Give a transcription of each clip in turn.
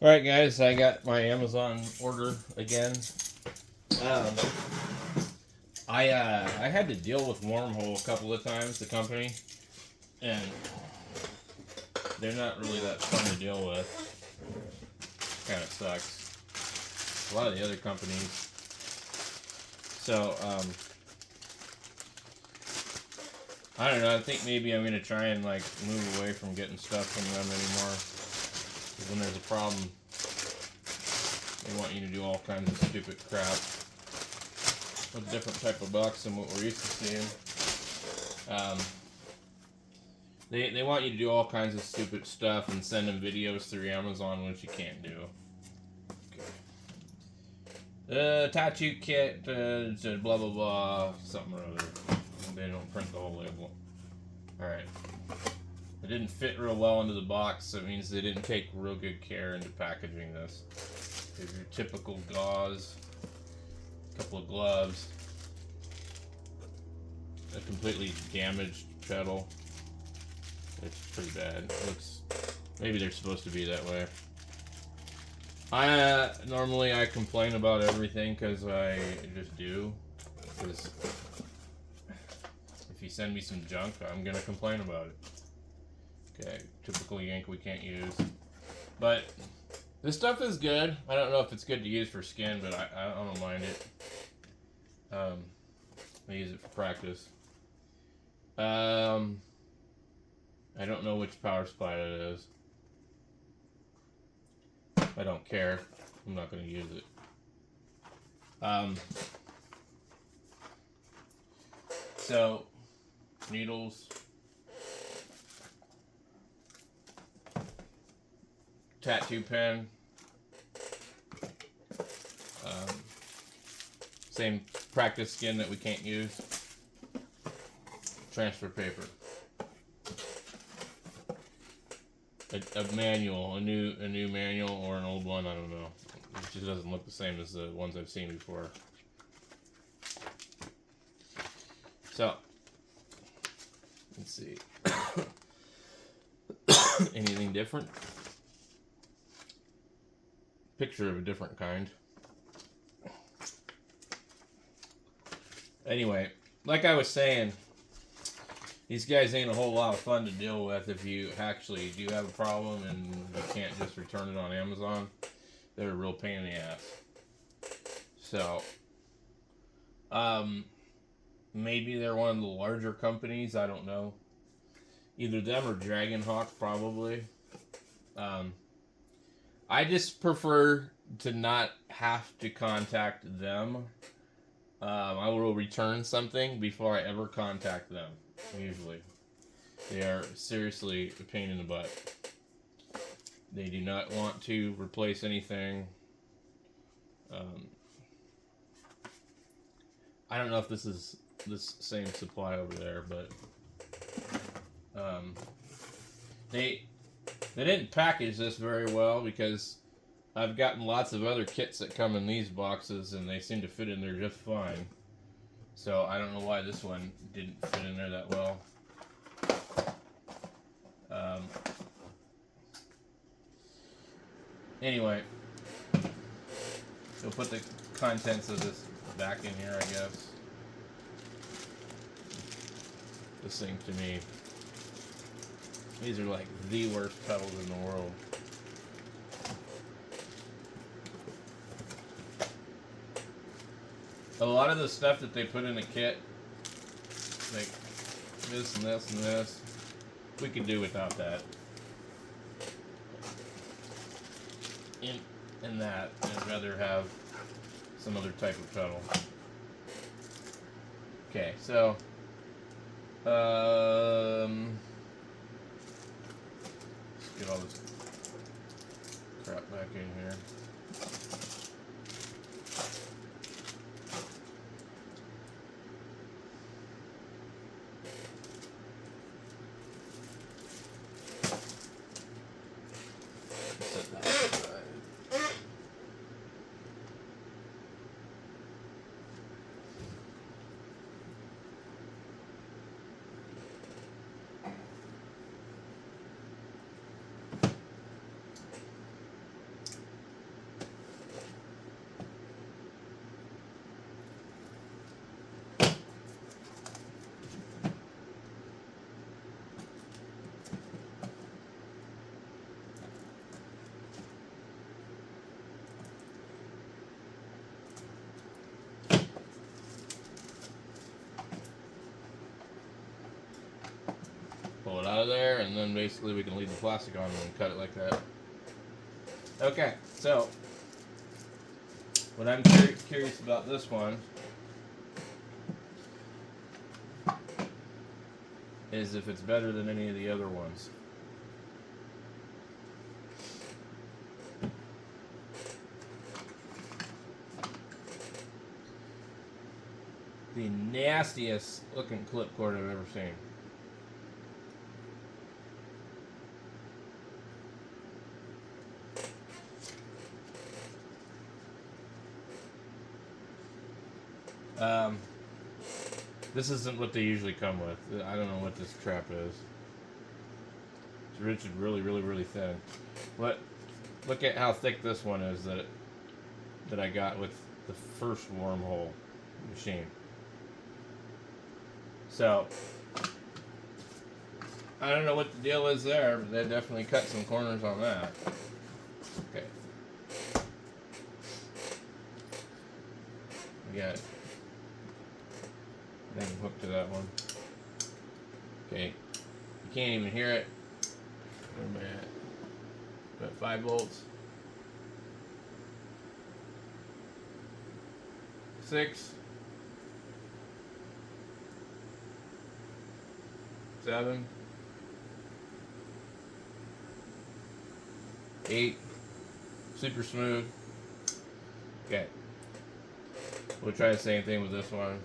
Alright guys, I got my Amazon order again. Um, I had to deal with Wormhole a couple of times, the company, and they're not really that fun to deal with. Kind of sucks. A lot of the other companies. So, I don't know, I think maybe I'm gonna try and like move away from getting stuff from them anymore. Because when there's a problem, they want you to do all kinds of stupid crap. A different type of bucks than what we're used to seeing. They want you to do all kinds of stupid stuff and send them videos through Amazon, which you can't do. Tattoo kit, blah blah blah, something or other. They don't print the whole label. Alright. It didn't fit real well into the box, so it means they didn't take real good care into packaging this. Here's your typical gauze, a couple of gloves, a completely damaged pedal. It's pretty bad. It looks, maybe they're supposed to be that way. Normally I complain about everything because I just do. Because if you send me some junk, I'm gonna complain about it. Okay, typical yank we can't use. But this stuff is good. I don't know if it's good to use for skin, but I don't mind it. I use it for practice. I don't know which power supply it is. I don't care. I'm not going to use it. So, needles, tattoo pen, same practice skin that we can't use, transfer paper, a manual, a new manual or an old one, I don't know. It just doesn't look the same as the ones I've seen before. So, let's see. Anything different? Picture of a different kind. Anyway, like I was saying, these guys ain't a whole lot of fun to deal with if you actually do have a problem and you can't just return it on Amazon. They're a real pain in the ass. So, maybe they're one of the larger companies, I don't know. Either them or Dragonhawk, probably. I just prefer to not have to contact them. I will return something before I ever contact them, usually. They are seriously a pain in the butt. They do not want to replace anything. I don't know if this is this same supply over there, but they didn't package this very well because I've gotten lots of other kits that come in these boxes and they seem to fit in there just fine. So I don't know why this one didn't fit in there that well. Anyway, we'll put the contents of this back in here, I guess. This thing to me, these are like the worst pedals in the world. A lot of the stuff that they put in the kit, like this and this and this, we could do without that. In that, I'd rather have some other type of pedal. Okay, so let's get all this crap back in here. Set that aside. of there, and then basically we can leave the plastic on and cut it like that. Okay, so what I'm curious about this one is if it's better than any of the other ones. The nastiest looking clip cord I've ever seen. This isn't what they usually come with. I don't know what this crap is. It's really, really, really thin. Look at how thick this one is that I got with the first Wormhole machine. So I don't know what the deal is there, but they definitely cut some corners on that. Okay. We got thing hooked to that one. Okay. You can't even hear it. Where am I at? About 5 volts. 6. 7. 8. Super smooth. Okay. We'll try the same thing with this one.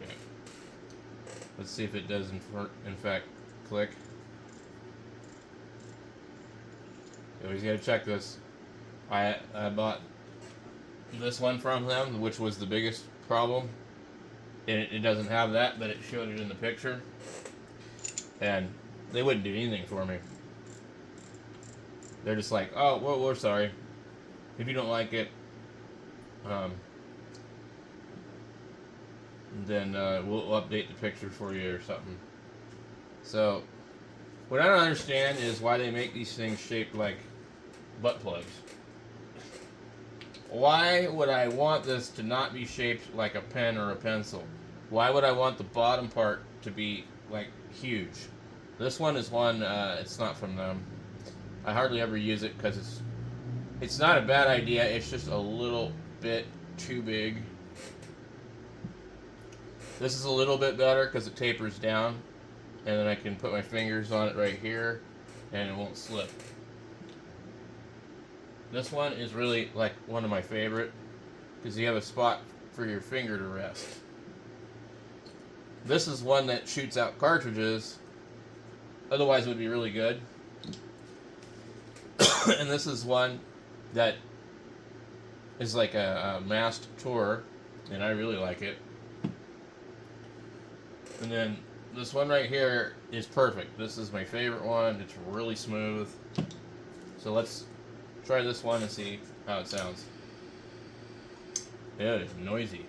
Okay. Let's see if it does in fact click. You always gotta check this. I bought this one from them, which was the biggest problem. And it doesn't have that, but it showed it in the picture. And they wouldn't do anything for me. They're just like, oh, well, we're sorry. If you don't like it, then we'll update the picture for you or something. So, what I don't understand is why they make these things shaped like butt plugs. Why would I want this to not be shaped like a pen or a pencil? Why would I want the bottom part to be like huge? This one is one, it's not from them. I hardly ever use it because it's not a bad idea, it's just a little bit too big. This is a little bit better because it tapers down, and then I can put my fingers on it right here and it won't slip. This one is really like one of my favorite because you have a spot for your finger to rest. This is one that shoots out cartridges, otherwise it would be really good. And this is one that is like a masked tour, and I really like it. And then this one right here is perfect. This is my favorite one. It's really smooth. So let's try this one and see how it sounds. Yeah, it's noisy.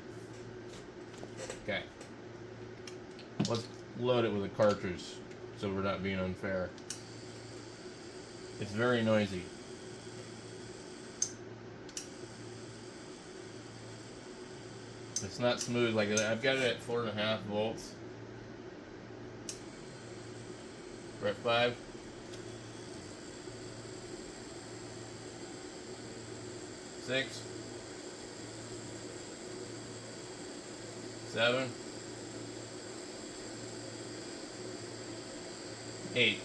Okay. Let's load it with a cartridge so we're not being unfair. It's very noisy. It's not smooth like that. I've got it at 4.5 volts. We're at 5. Six, 7, 8.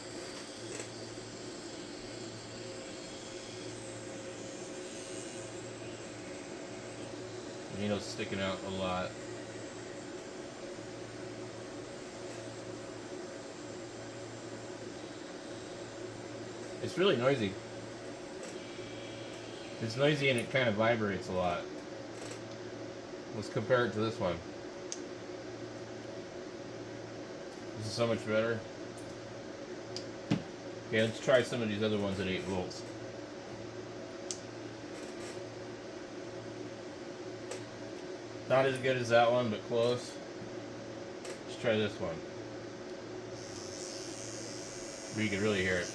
The needle's sticking out a lot. It's really noisy. It's noisy and it kind of vibrates a lot. Let's compare it to this one. This is so much better. Okay, let's try some of these other ones at 8 volts. Not as good as that one, but close. Let's try this one. Where you can really hear it.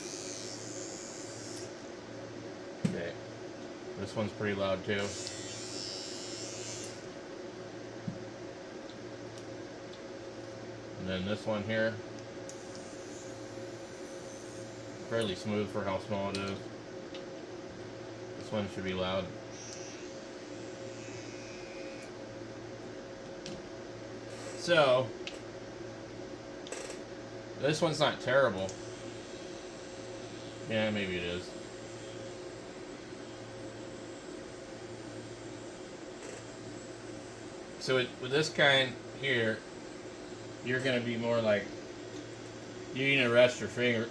Okay. This one's pretty loud too. And then this one here, fairly smooth for how small it is. This one should be loud. So, this one's not terrible. Yeah, maybe it is. So with this kind here, you're going to be more like, you need to rest your finger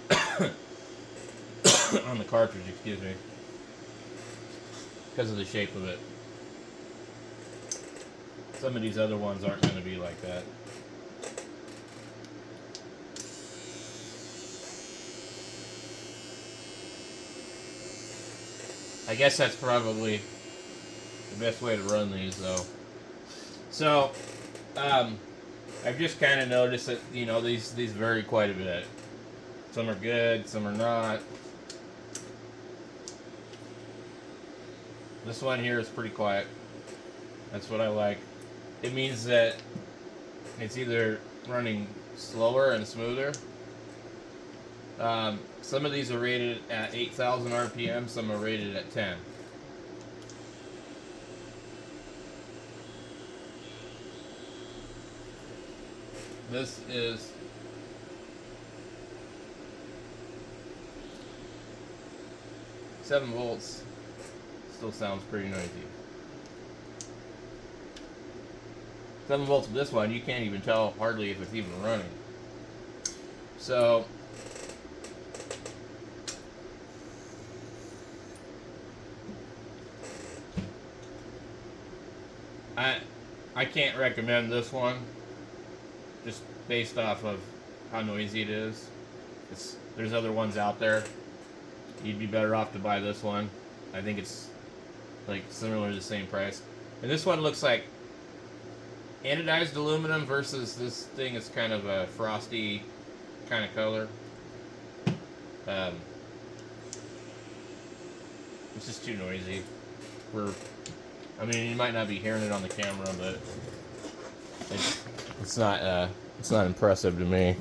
on the cartridge, excuse me, because of the shape of it. Some of these other ones aren't going to be like that. I guess that's probably the best way to run these, though. So, I've just kind of noticed that, you know, these vary quite a bit. Some are good, some are not. This one here is pretty quiet. That's what I like. It means that it's either running slower and smoother. Some of these are rated at 8,000 RPM, some are rated at 10. This is 7 volts. Still sounds pretty noisy. 7 volts with this one, you can't even tell hardly if it's even running. So, I can't recommend this one, just based off of how noisy it is. There's other ones out there. You'd be better off to buy this one. I think it's like similar to the same price. And this one looks like anodized aluminum versus this thing is kind of a frosty kind of color. It's just too noisy. I mean, you might not be hearing it on the camera, but it's not impressive to me.